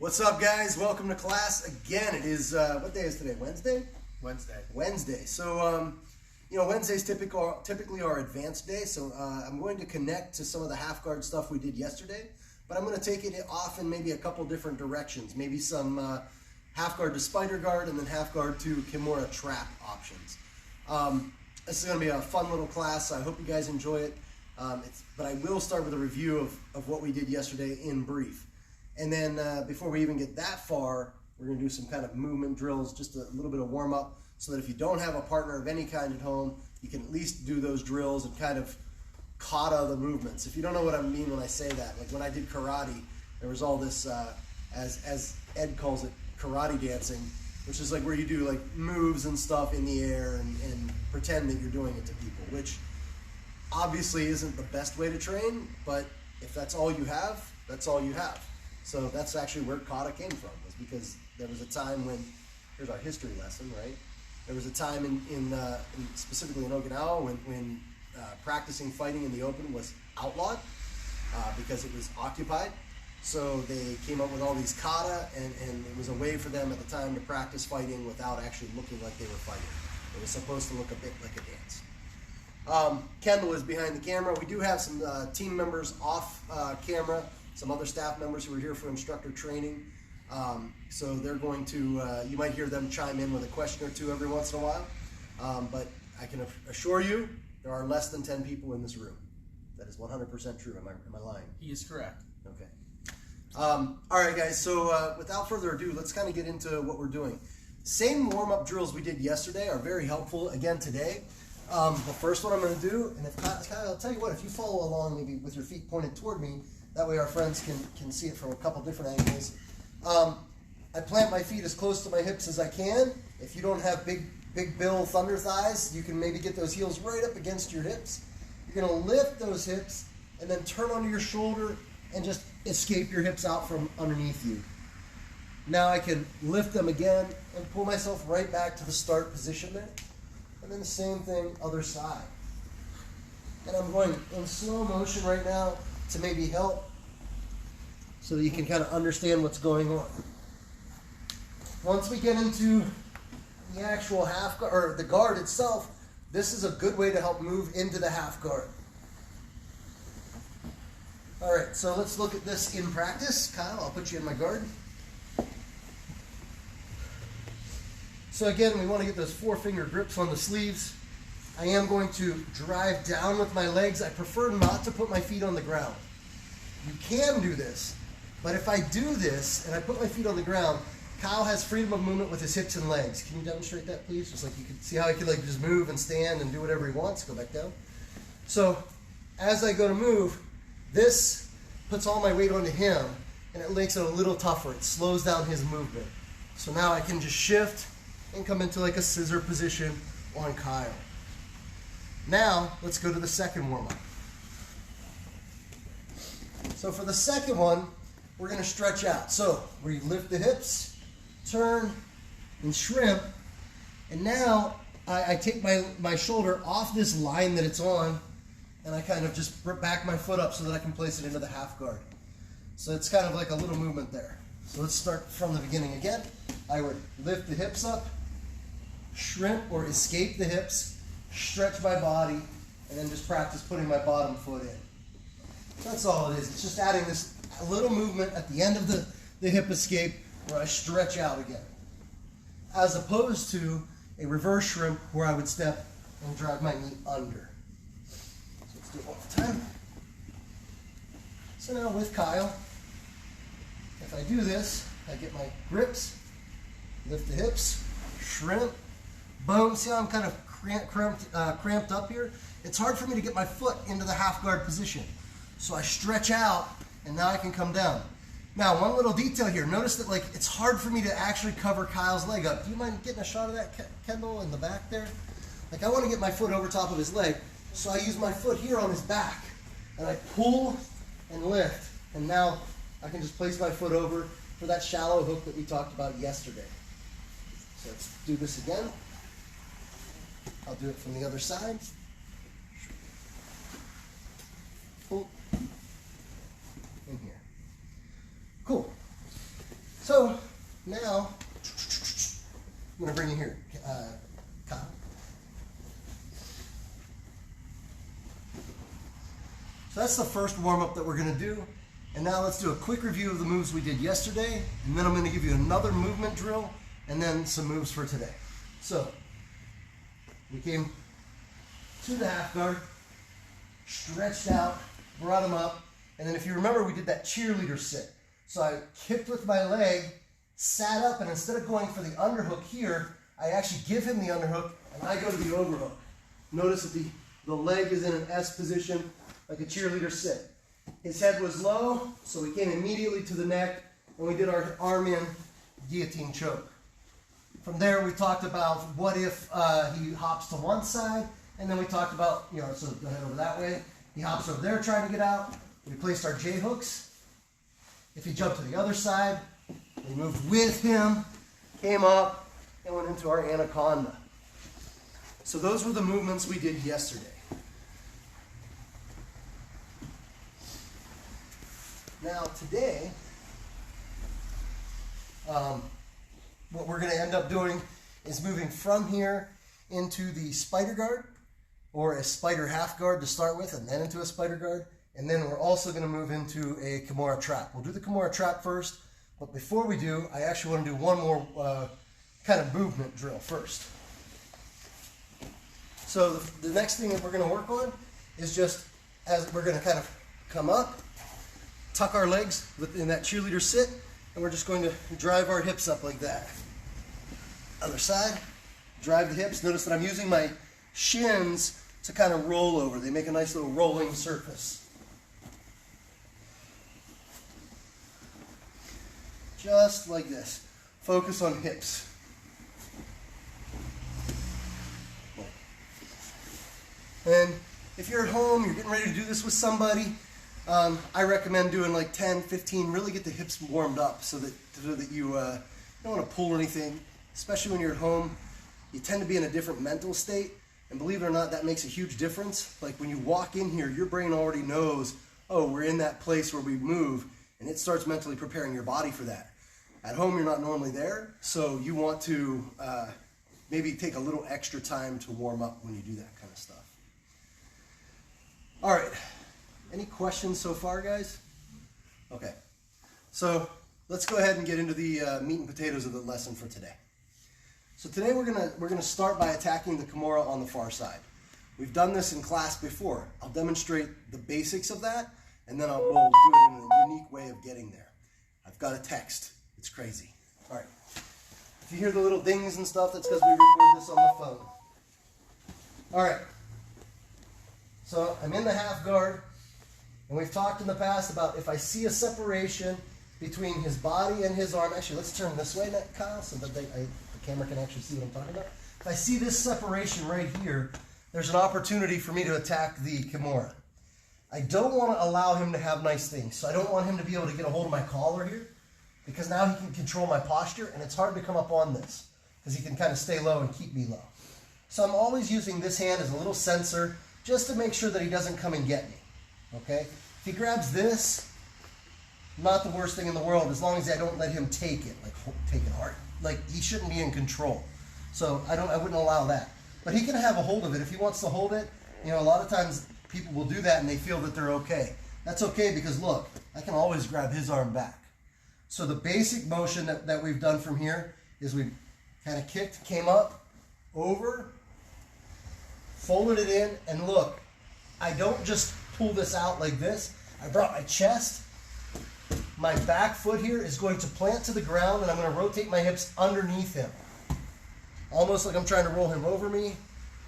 What's up, guys? Welcome to class again. It is, what day is today? Wednesday? Wednesday. So, Wednesdays typically are advanced day, so I'm going to connect to some of the half guard stuff we did yesterday, but I'm going to take it off in maybe a couple different directions. Maybe some half guard to spider guard and then half guard to kimura trap options. This is going to be a fun little class. So I hope you guys enjoy it. But I will start with a review of what we did yesterday in brief. And then before we even get that far, we're going to do some kind of movement drills, just a little bit of warm up, so that if you don't have a partner of any kind at home, you can at least do those drills and kind of kata the movements. If you don't know what I mean when I say that, like when I did karate, there was all this, as Ed calls it, karate dancing, which is like where you do like moves and stuff in the air and pretend that you're doing it to people, which obviously isn't the best way to train, but if that's all you have, that's all you have. So that's actually where kata came from, was because there was a time when, here's our history lesson, right? There was a time in specifically in Okinawa when practicing fighting in the open was outlawed because it was occupied. So they came up with all these kata, and it was a way for them at the time to practice fighting without actually looking like they were fighting. It was supposed to look a bit like a dance. Kendall is behind the camera. We do have some team members off camera, some other staff members who are here for instructor training. So they're going to, you might hear them chime in with a question or two every once in a while. But I can assure you, there are less than 10 people in this room. That is 100% true. Am I lying? He is correct. Okay. All right, guys. So without further ado, let's kind of get into what we're doing. Same warm-up drills we did yesterday are very helpful again today. The first one I'm going to do, and I'll tell you what, if you follow along maybe with your feet pointed toward me, that way our friends can see it from a couple different angles. I plant my feet as close to my hips as I can. If you don't have big Bill thunder thighs, you can maybe get those heels right up against your hips. You're going to lift those hips and then turn onto your shoulder and just escape your hips out from underneath you. Now I can lift them again and pull myself right back to the start position there. And then the same thing, other side. And I'm going in slow motion right now to maybe help so that you can kind of understand what's going on. Once we get into the actual half guard, or the guard itself, this is a good way to help move into the half guard. All right, so let's look at this in practice. Kyle, I'll put you in my guard. So again, we want to get those 4-finger grips on the sleeves. I am going to drive down with my legs. I prefer not to put my feet on the ground. You can do this, but if I do this and I put my feet on the ground, Kyle has freedom of movement with his hips and legs. Can you demonstrate that, please? Just like you can see how he can like just move and stand and do whatever he wants. Go back down. So as I go to move, this puts all my weight onto him, and it makes it a little tougher. It slows down his movement. So now I can just shift and come into like a scissor position on Kyle. Now, let's go to the second warm-up. So for the second one, we're going to stretch out. So we lift the hips, turn, and shrimp. And now I take my shoulder off this line that it's on, and I kind of just back my foot up so that I can place it into the half guard. So it's kind of like a little movement there. So let's start from the beginning again. I would lift the hips up, shrimp or escape the hips, stretch my body, and then just practice putting my bottom foot in. That's all it is. It's just adding this little movement at the end of the hip escape where I stretch out again, as opposed to a reverse shrimp where I would step and drive my knee under. So let's do it one more time. So now with Kyle, if I do this, I get my grips, lift the hips, shrimp, boom. See how I'm kind of cramped up here? It's hard for me to get my foot into the half guard position. So I stretch out, and now I can come down. Now, one little detail here. Notice that like it's hard for me to actually cover Kyle's leg up. Do you mind getting a shot of that, Kendall, in the back there? Like I want to get my foot over top of his leg, so I use my foot here on his back, and I pull and lift. And now I can just place my foot over for that shallow hook that we talked about yesterday. So let's do this again. I'll do it from the other side. Pull in here. Cool. now, I'm going to bring you here, Kyle. So that's the first warm-up that we're going to do. And now let's do a quick review of the moves we did yesterday, and then I'm going to give you another movement drill, and then some moves for today. So, we came to the half guard, stretched out, brought him up, and then if you remember, we did that cheerleader sit. So I kicked with my leg, sat up, and instead of going for the underhook here, I actually give him the underhook, and I go to the overhook. Notice that the leg is in an S position, like a cheerleader sit. His head was low, so we came immediately to the neck, and we did our arm in guillotine choke. From there, we talked about what if he hops to one side, and then we talked about, so go ahead over that way. He hops over there trying to get out. We placed our J hooks. If he jumped to the other side, we moved with him, came up, and went into our anaconda. So those were the movements we did yesterday. Now today, what we're going to end up doing is moving from here into the spider guard, or a spider half guard to start with, and then into a spider guard. And then we're also going to move into a kimura trap. We'll do the kimura trap first, but before we do, I actually want to do one more kind of movement drill first. So the next thing that we're going to work on is just, as we're going to kind of come up, tuck our legs in that cheerleader sit, and we're just going to drive our hips up like that. Other side, drive the hips. Notice that I'm using my shins to kind of roll over. They make a nice little rolling surface. Just like this. Focus on hips. And if you're at home, you're getting ready to do this with somebody, I recommend doing like 10, 15, really get the hips warmed up so that you don't want to pull anything, especially when you're at home. You tend to be in a different mental state, and believe it or not, that makes a huge difference. Like when you walk in here, your brain already knows, oh, we're in that place where we move, and it starts mentally preparing your body for that. At home, you're not normally there, so you want to maybe take a little extra time to warm up when you do that kind of stuff. All right. Any questions so far, guys? Okay, so let's go ahead and get into the meat and potatoes of the lesson for today. So today we're gonna start by attacking the kimura on the far side. We've done this in class before. I'll demonstrate the basics of that, and then we'll do it in a unique way of getting there. I've got a text. It's crazy. All right. If you hear the little dings and stuff, that's because we record this on the phone. All right. So I'm in the half guard. And we've talked in the past about if I see a separation between his body and his arm. Actually, let's turn this way, Kyle, so that the camera can actually see what I'm talking about. If I see this separation right here, there's an opportunity for me to attack the kimura. I don't want to allow him to have nice things. So I don't want him to be able to get a hold of my collar here, because now he can control my posture, and it's hard to come up on this because he can kind of stay low and keep me low. So I'm always using this hand as a little sensor just to make sure that he doesn't come and get me. Okay? If he grabs this, not the worst thing in the world, as long as I don't let him take it, like take it hard. Like, he shouldn't be in control. So I wouldn't allow that. But he can have a hold of it. If he wants to hold it, a lot of times people will do that and they feel that they're okay. That's okay because look, I can always grab his arm back. So the basic motion that we've done from here is we kind of kicked, came up, over, folded it in, and look, I don't just pull this out like this. I brought my chest. My back foot here is going to plant to the ground, and I'm going to rotate my hips underneath him. Almost like I'm trying to roll him over me.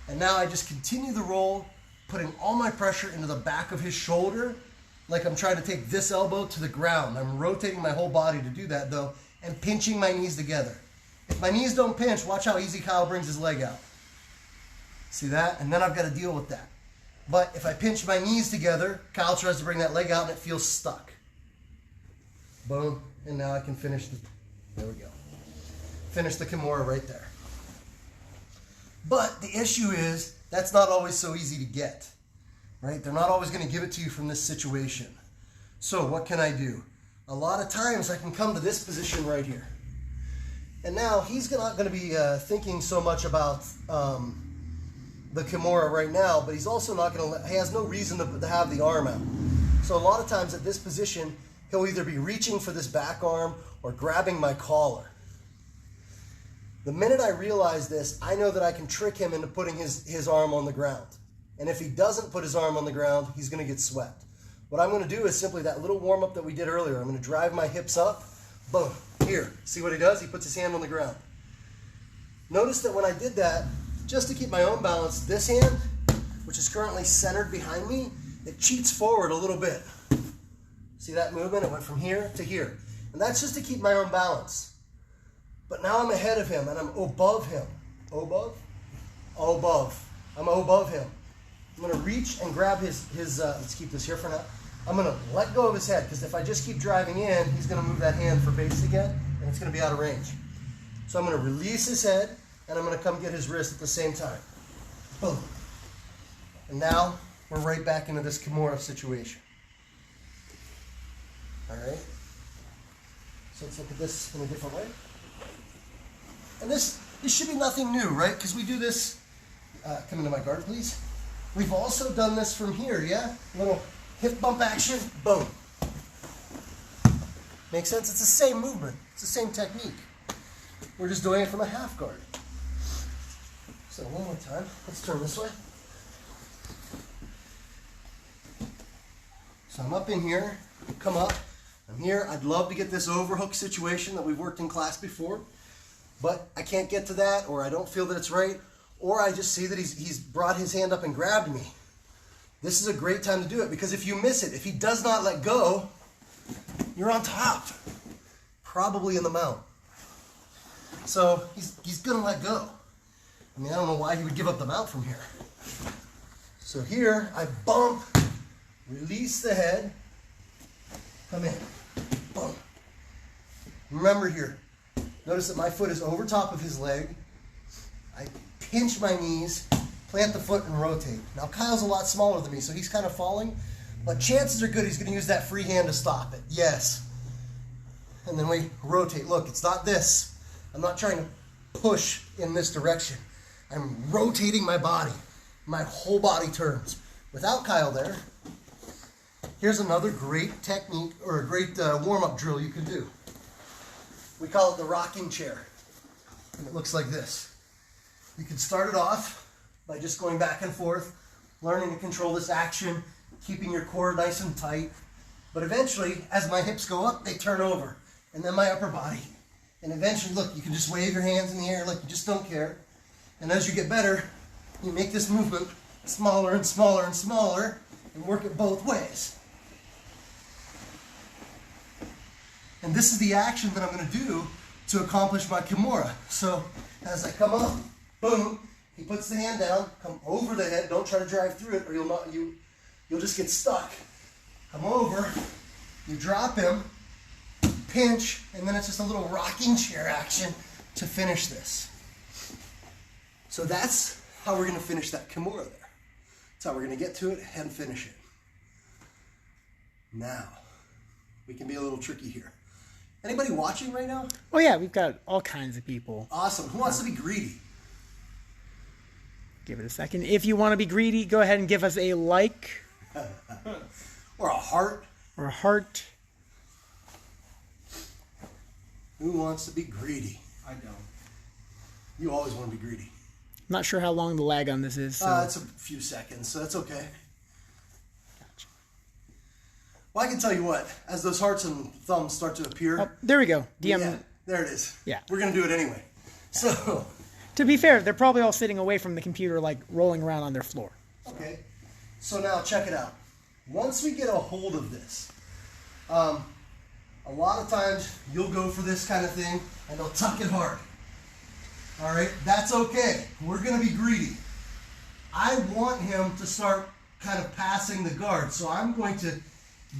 And now I just continue the roll, putting all my pressure into the back of his shoulder, like I'm trying to take this elbow to the ground. I'm rotating my whole body to do that, though, and pinching my knees together. If my knees don't pinch, watch how easy Kyle brings his leg out. See that? And then I've got to deal with that. But if I pinch my knees together, Kyle tries to bring that leg out and it feels stuck. Boom. And now I can finish there we go. Finish the kimura right there. But the issue is, that's not always so easy to get. Right? They're not always going to give it to you from this situation. So what can I do? A lot of times I can come to this position right here. And now he's not going to be thinking so much about the kimura right now, but he's also not going to, he has no reason to have the arm out. So a lot of times at this position, he'll either be reaching for this back arm or grabbing my collar. The minute I realize this, I know that I can trick him into putting his arm on the ground. And if he doesn't put his arm on the ground, he's going to get swept. What I'm going to do is simply that little warm-up that we did earlier. I'm going to drive my hips up. Boom. Here. See what he does? He puts his hand on the ground. Notice that when I did that, just to keep my own balance, this hand, which is currently centered behind me, it cheats forward a little bit. See that movement? It went from here to here. And that's just to keep my own balance. But now I'm ahead of him and I'm above him. Above? Above. I'm above him. I'm going to reach and grab his let's keep this here for now. I'm going to let go of his head, because if I just keep driving in, he's going to move that hand for base again, and it's going to be out of range. So I'm going to release his head, and I'm going to come get his wrist at the same time. Boom. And now we're right back into this kimura situation. All right? So let's look at this in a different way. And this should be nothing new, right? Because we do this, come into my guard, please. We've also done this from here, yeah? Little hip bump action, boom. Make sense? It's the same movement. It's the same technique. We're just doing it from a half guard. So one more time. Let's turn this way. So I'm up in here, come up. I'm here. I'd love to get this overhook situation that we've worked in class before, but I can't get to that, or I don't feel that it's right, or I just see that he's brought his hand up and grabbed me. This is a great time to do it, because if you miss it, if he does not let go, you're on top, probably in the mount. So he's going to let go. I mean, I don't know why he would give up the mount from here. So here, I bump, release the head, come in, boom. Remember here, notice that my foot is over top of his leg. I pinch my knees, plant the foot, and rotate. Now Kyle's a lot smaller than me, so he's kind of falling, but chances are good he's going to use that free hand to stop it. Yes. And then we rotate. Look, it's not this. I'm not trying to push in this direction. I'm rotating my body. My whole body turns. Without Kyle there, here's another great technique, or a great warm-up drill you can do. We call it the rocking chair. And it looks like this. You can start it off by just going back and forth, learning to control this action, keeping your core nice and tight. But eventually, as my hips go up, they turn over. And then my upper body. And eventually, look, you can just wave your hands in the air like you just don't care. And as you get better, you make this movement smaller and smaller and smaller, and work it both ways. And this is the action that I'm going to do to accomplish my kimura. So as I come up, boom, he puts the hand down, come over the head. Don't try to drive through it, or you'll just get stuck. Come over, you drop him, pinch, and then it's just a little rocking chair action to finish this. So that's how we're going to finish that kimura there. That's how we're going to get to it and finish it. Now, we can be a little tricky here. Anybody watching right now? Oh yeah, we've got all kinds of people. Awesome. Who wants to be greedy? Give it a second. If you want to be greedy, go ahead and give us a like. Or a heart. Or a heart. Who wants to be greedy? I don't. You always want to be greedy. I'm not sure how long the lag on this is. So. It's a few seconds, so that's okay. Gotcha. Well, I can tell you what, as those hearts and thumbs start to appear. Oh, there we go. DM. Yeah, there it is. Yeah. We're going to do it anyway. Yeah. So. To be fair, they're probably all sitting away from the computer, like rolling around on their floor. Okay. So now check it out. Once we get a hold of this, a lot of times you'll go for this kind of thing and they'll tuck it hard. All right, that's okay. We're going to be greedy. I want him to start kind of passing the guard, so I'm going to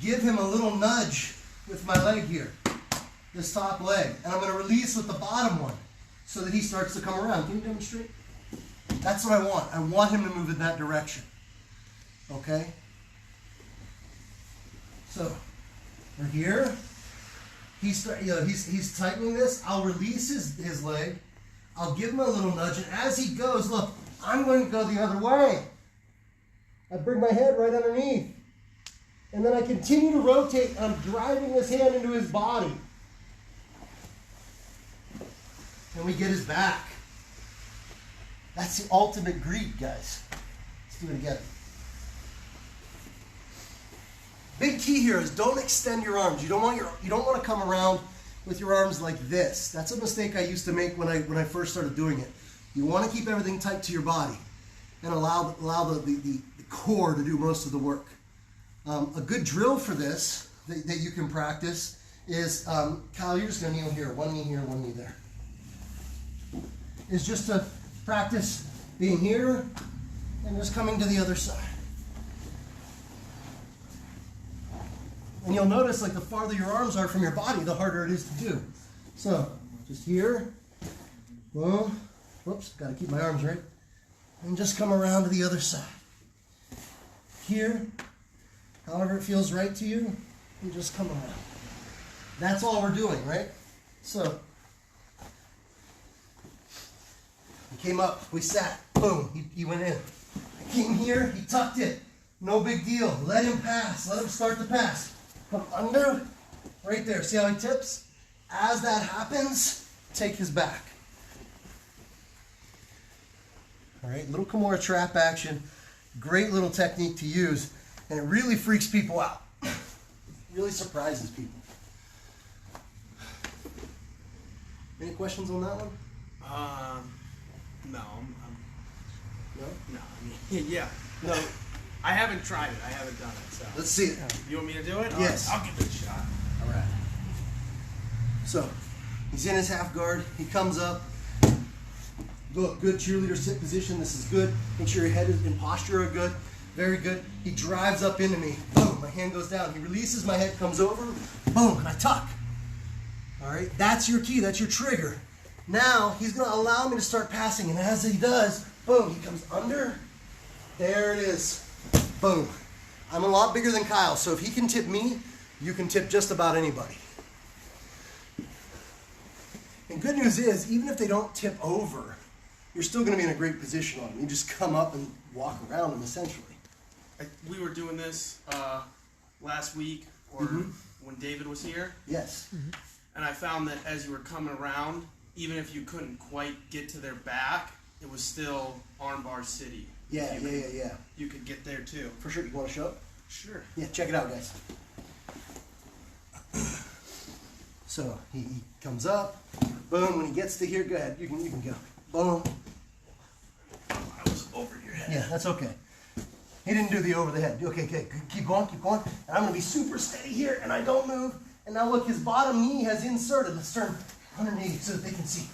give him a little nudge with my leg here, this top leg, and I'm going to release with the bottom one so that he starts to come around. Can you demonstrate? That's what I want. I want him to move in that direction. Okay? So, we're here. he's tightening this. I'll release his leg. I'll give him a little nudge, and as he goes, look, I'm going to go the other way. I bring my head right underneath. And then I continue to rotate, and I'm driving this hand into his body. And we get his back. That's the ultimate greet, guys. Let's do it again. Big key here is don't extend your arms. You don't want to come around with your arms like this. That's a mistake I used to make when I first started doing it. You want to keep everything tight to your body and allow the core to do most of the work. A good drill for this that you can practice is, Kyle, you're just going to kneel here. One knee here, one knee there. Is just to practice being here and just coming to the other side. And you'll notice, like, the farther your arms are from your body, the harder it is to do. So, just here, boom, whoops, got to keep my arms right, and just come around to the other side. Here, however it feels right to you, you just come around. That's all we're doing, right? So, he came up, we sat, boom, he went in. I came here, he tucked it, no big deal. Let him pass, let him start the pass. Come under, right there. See how he tips? As that happens, take his back. All right, little kimura trap action. Great little technique to use, and it really freaks people out. Really surprises people. Any questions on that one? No. No? No, I mean, yeah. No, I haven't tried it. I haven't done it, so. Let's see it. You want me to do it? Yes. I'll give it a shot. All right. So, he's in his half guard. He comes up. Look, good cheerleader sit position. This is good. Make sure your head is in posture are good. Very good. He drives up into me. Boom, my hand goes down. He releases, my head comes over. Boom, and I tuck. All right, that's your key. That's your trigger. Now, he's going to allow me to start passing, and as he does, boom, he comes under. There it is. Boom. I'm a lot bigger than Kyle, so if he can tip me, you can tip just about anybody. And good news is, even if they don't tip over, you're still going to be in a great position on them. You just come up and walk around them, essentially. We were doing this last week, or when David was here. Yes. And I found that as you were coming around, even if you couldn't quite get to their back, it was still armbar city. Yeah. You could get there too. For sure. You want to show it? Sure. Yeah, check it out, guys. So he comes up. Boom. When he gets to here, go ahead. You can go. Boom. I was over your head. Yeah, that's okay. He didn't do the over the head. Okay, keep going. And I'm going to be super steady here, and I don't move. And now look, his bottom knee has inserted. Let's turn 180 so that they can see.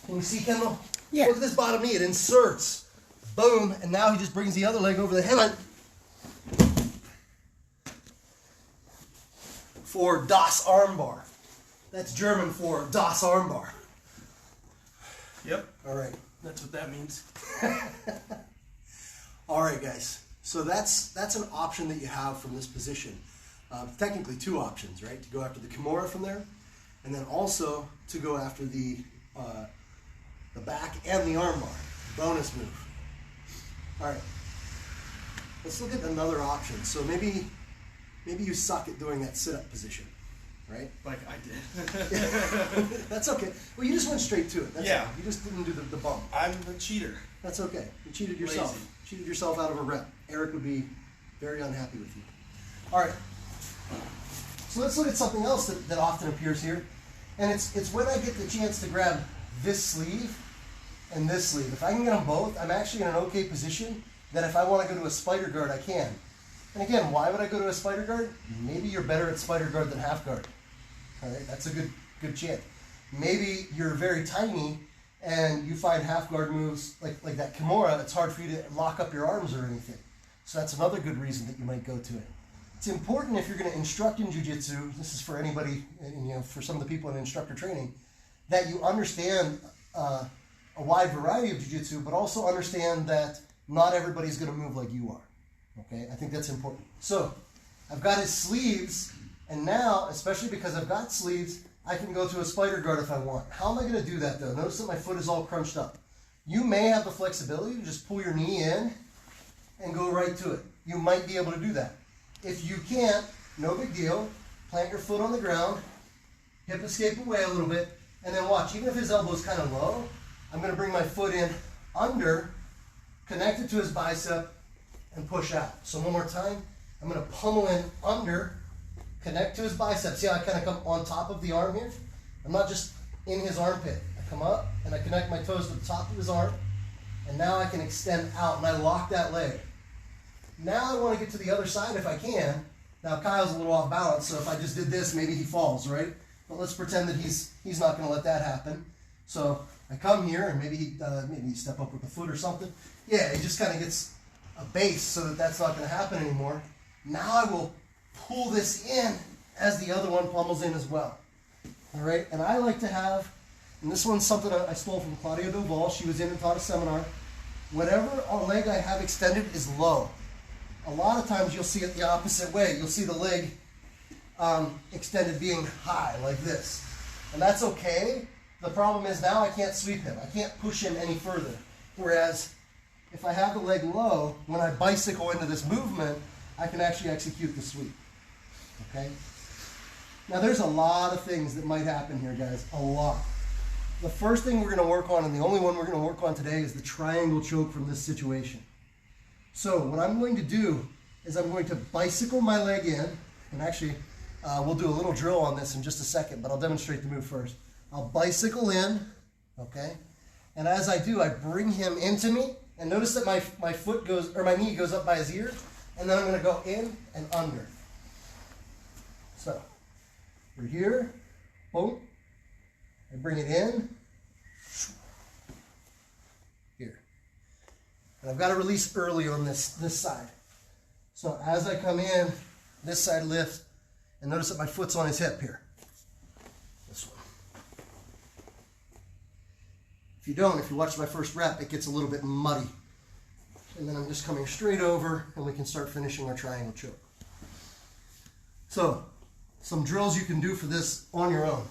Can you see, Kendall? Yeah. Look at this bottom knee. It inserts. Boom. And now he just brings the other leg over the head. For Das Armbar. That's German for Das Armbar. Yep. All right. That's what that means. All right, guys. So that's an option that you have from this position. Technically two options, right? To go after the kimura from there, and then also to go after the back and the armbar. Bonus move. All right. Let's look at another option. So maybe you suck at doing that sit-up position, right? Like I did. That's okay. Well, you just went straight to it. That's Yeah. all. You just didn't do the bump. I'm the cheater. That's okay. You cheated yourself. Lazy. Cheated yourself out of a rep. Eric would be very unhappy with you. All right. So let's look at something else that often appears here. And it's when I get the chance to grab this sleeve and this sleeve. If I can get them both, I'm actually in an okay position that if I want to go to a spider guard, I can. And again, why would I go to a spider guard? Maybe you're better at spider guard than half guard. All right, that's a good chance. Maybe you're very tiny and you find half guard moves like that kimura, it's hard for you to lock up your arms or anything. So that's another good reason that you might go to it. It's important if you're going to instruct in Jiu-Jitsu, this is for anybody, for some of the people in instructor training, that you understand a wide variety of Jiu-Jitsu, but also understand that not everybody's going to move like you are. Okay, I think that's important. So, I've got his sleeves And now, especially because I've got sleeves, I can go to a spider guard if I want. How am I going to do that though? Notice that my foot is all crunched up. You may have the flexibility to just pull your knee in and go right to it. You might be able to do that. If you can't, no big deal. Plant your foot on the ground, hip escape away a little bit, and then watch. Even if his elbow is kind of low, I'm going to bring my foot in under, connect it to his bicep, and push out. So one more time, I'm going to pummel in under, connect to his bicep. See how I kind of come on top of the arm here? I'm not just in his armpit. I come up and I connect my toes to the top of his arm, and now I can extend out and I lock that leg. Now I want to get to the other side if I can. Now Kyle's a little off balance, so if I just did this, maybe he falls, right? But let's pretend that he's not going to let that happen. So I come here, and maybe he step up with the foot or something. Yeah, he just kind of gets a base so that that's not going to happen anymore. Now I will pull this in as the other one pummels in as well. All right, and I like to have, and this one's something I stole from Claudia Doval. She was in and taught a seminar. Whatever leg I have extended is low. A lot of times you'll see it the opposite way. You'll see the leg extended being high like this. And that's okay. The problem is now I can't sweep him. I can't push him any further. Whereas if I have the leg low, when I bicycle into this movement, I can actually execute the sweep. Okay? Now there's a lot of things that might happen here, guys. A lot. The first thing we're going to work on, and the only one we're going to work on today, is the triangle choke from this situation. So what I'm going to do is I'm going to bicycle my leg in, and actually we'll do a little drill on this in just a second, but I'll demonstrate the move first. I'll bicycle in, okay, and as I do, I bring him into me, and notice that my foot goes, or my knee goes up by his ear, and then I'm going to go in and under. So we're here, boom, I bring it in, here. And I've got to release early on this side. So as I come in, this side lifts, and notice that my foot's on his hip here. This one. If you watch my first rep, it gets a little bit muddy. And then I'm just coming straight over, and we can start finishing our triangle choke. So, some drills you can do for this on your own.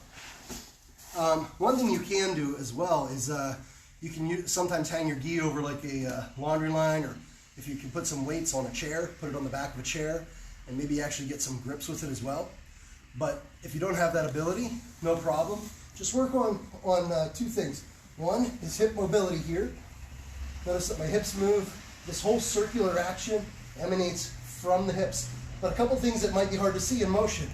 One thing you can do as well is you can sometimes hang your gi over like a laundry line, or if you can put some weights on a chair, put it on the back of a chair, and maybe actually get some grips with it as well. But if you don't have that ability, no problem. Just work on two things. One is hip mobility here. Notice that my hips move. This whole circular action emanates from the hips. But a couple things that might be hard to see in motion.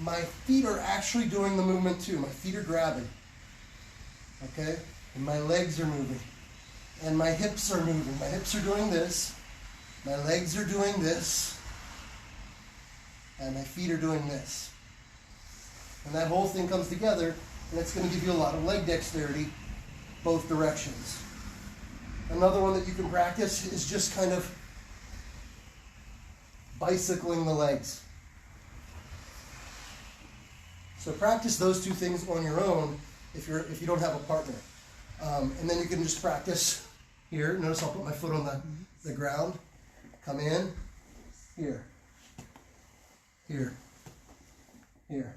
My feet are actually doing the movement too. My feet are grabbing. Okay? And my legs are moving. And my hips are moving. My hips are doing this. My legs are doing this. And my feet are doing this. And that whole thing comes together, and it's going to give you a lot of leg dexterity both directions. Another one that you can practice is just kind of bicycling the legs. So practice those two things on your own if you don't have a partner. And then you can just practice here. Notice I'll put my foot on the ground. Come in. Here. Here. Here.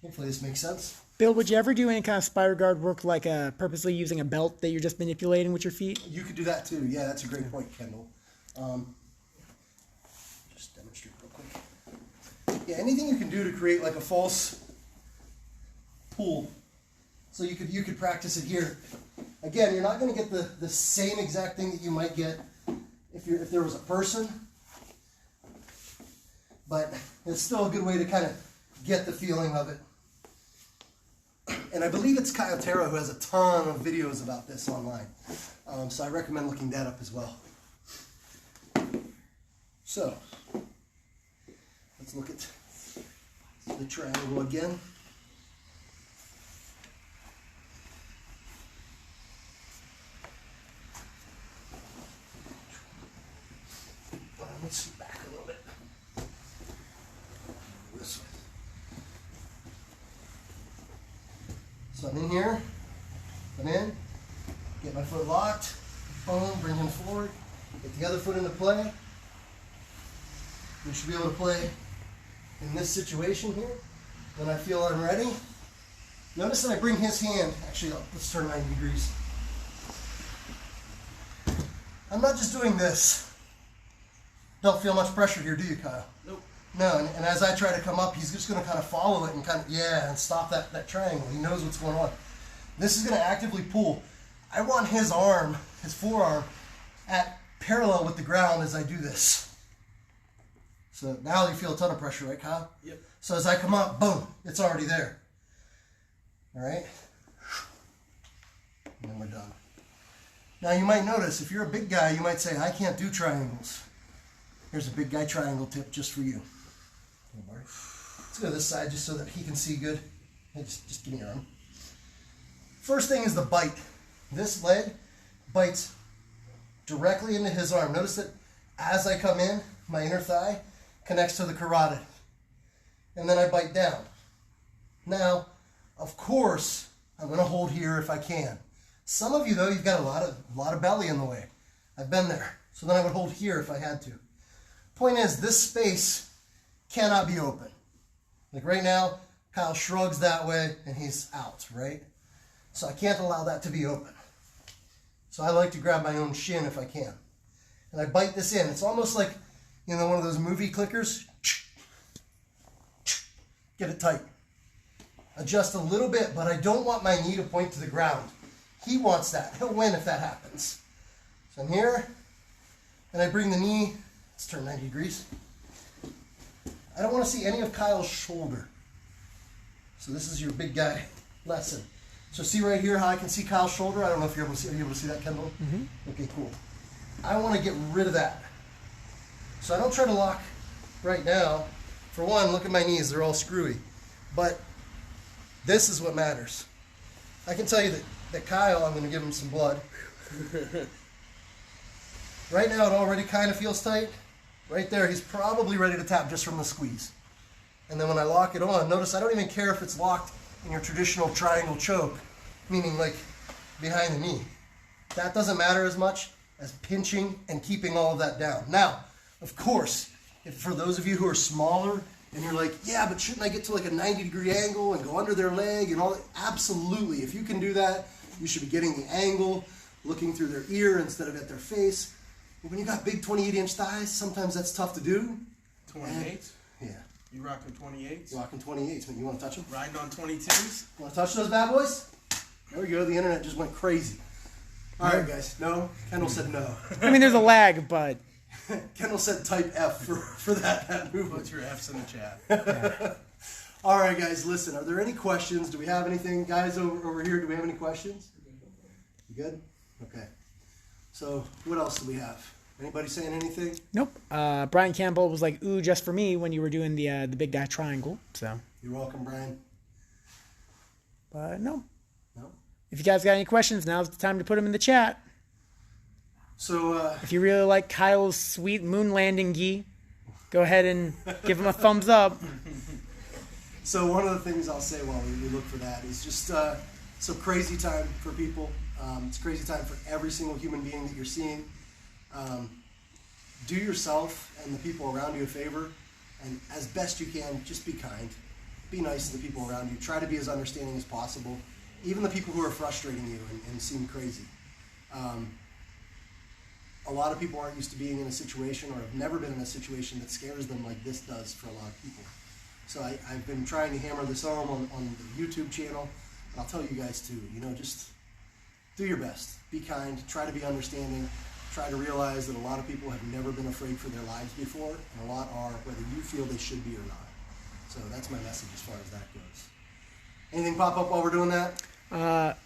Hopefully this makes sense. Bill, would you ever do any kind of spider guard work, like purposely using a belt that you're just manipulating with your feet? You could do that too. Yeah, that's a great point, Kendall. Just demonstrate real quick. Yeah, anything you can do to create like a false pull. So you could practice it here. Again, you're not going to get the same exact thing that you might get if there was a person, but it's still a good way to kind of get the feeling of it. And I believe it's Kyle Tara who has a ton of videos about this online. So I recommend looking that up as well. So, let's look at the triangle again. Let's see back a little bit. This way. So I'm in here, come in, get my foot locked, boom, bring him forward, get the other foot into play. We should be able to play in this situation here. When I feel I'm ready, notice that I bring his hand, actually let's turn 90 degrees. I'm not just doing this. Don't feel much pressure here, do you, Kyle? Nope. No, and as I try to come up, he's just going to kind of follow it and kind of, and stop that triangle. He knows what's going on. This is going to actively pull. I want his arm, his forearm, at parallel with the ground as I do this. So now you feel a ton of pressure, right, Kyle? Yep. So as I come up, boom, it's already there. All right? And then we're done. Now you might notice, if you're a big guy, you might say, I can't do triangles. Here's a big guy triangle tip just for you. Let's go to this side just so that he can see good. Hey, just give me your arm. First thing is the bite. This leg bites directly into his arm. Notice that as I come in, my inner thigh connects to the carotid. And then I bite down. Now, of course, I'm going to hold here if I can. Some of you, though, you've got a lot of belly in the way. I've been there. So then I would hold here if I had to. Point is, this space cannot be open. Like right now, Kyle shrugs that way and he's out, right? So I can't allow that to be open. So I like to grab my own shin if I can. And I bite this in. It's almost like, one of those movie clickers. Get it tight. Adjust a little bit, but I don't want my knee to point to the ground. He wants that. He'll win if that happens. So I'm here, and I bring the knee. Let's turn 90 degrees. I don't want to see any of Kyle's shoulder. So this is your big guy lesson. So see right here how I can see Kyle's shoulder? I don't know if you're able to see. Are you able to see that, Kendall? Mm-hmm. Okay, cool. I want to get rid of that. So I don't try to lock right now. For one, look at my knees. They're all screwy. But this is what matters. I can tell you that Kyle, I'm going to give him some blood. Right now, it already kind of feels tight. Right there, he's probably ready to tap just from the squeeze. And then when I lock it on, notice I don't even care if it's locked in your traditional triangle choke, meaning like behind the knee. That doesn't matter as much as pinching and keeping all of that down. Now, of course, if for those of you who are smaller and you're like, yeah, but shouldn't I get to like a 90-degree angle and go under their leg and all that? Absolutely. If you can do that, you should be getting the angle, looking through their ear instead of at their face. But when you got big 28-inch thighs, sometimes that's tough to do. 28? Yeah. You rocking 28s? Rocking 28s. You want to touch them? Riding on 22s? Want to touch those bad boys? There we go. The internet just went crazy. All right, guys. No? Kendall said no. I mean, there's a lag, but... Kendall said type F for that movement. Put your F's in the chat. Yeah. All right, guys, listen. Are there any questions? Do we have anything? Guys over here, do we have any questions? You good? Okay. So what else do we have? Anybody saying anything? Nope. Brian Campbell was like, ooh, just for me when you were doing the big guy triangle. So. You're welcome, Brian. But no. No? If you guys got any questions, now's the time to put them in the chat. So, if you really like Kyle's sweet moon landing gi, go ahead and give him a thumbs up. So one of the things I'll say while we look for that is just it's a crazy time for people. It's a crazy time for every single human being that you're seeing. Do yourself and the people around you a favor, and as best you can, just be kind. Be nice to the people around you. Try to be as understanding as possible, even the people who are frustrating you and seem crazy. A lot of people aren't used to being in a situation or have never been in a situation that scares them like this does for a lot of people. So I've been trying to hammer this home on the YouTube channel, and I'll tell you guys too, just do your best. Be kind, try to be understanding, try to realize that a lot of people have never been afraid for their lives before, and a lot are, whether you feel they should be or not. So that's my message as far as that goes. Anything pop up while we're doing that?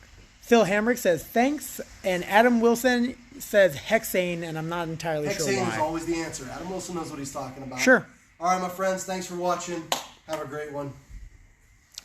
Phil Hamrick says thanks, and Adam Wilson says hexane, and I'm not entirely sure why. Hexane is always the answer. Adam Wilson knows what he's talking about. Sure. All right, my friends, thanks for watching. Have a great one.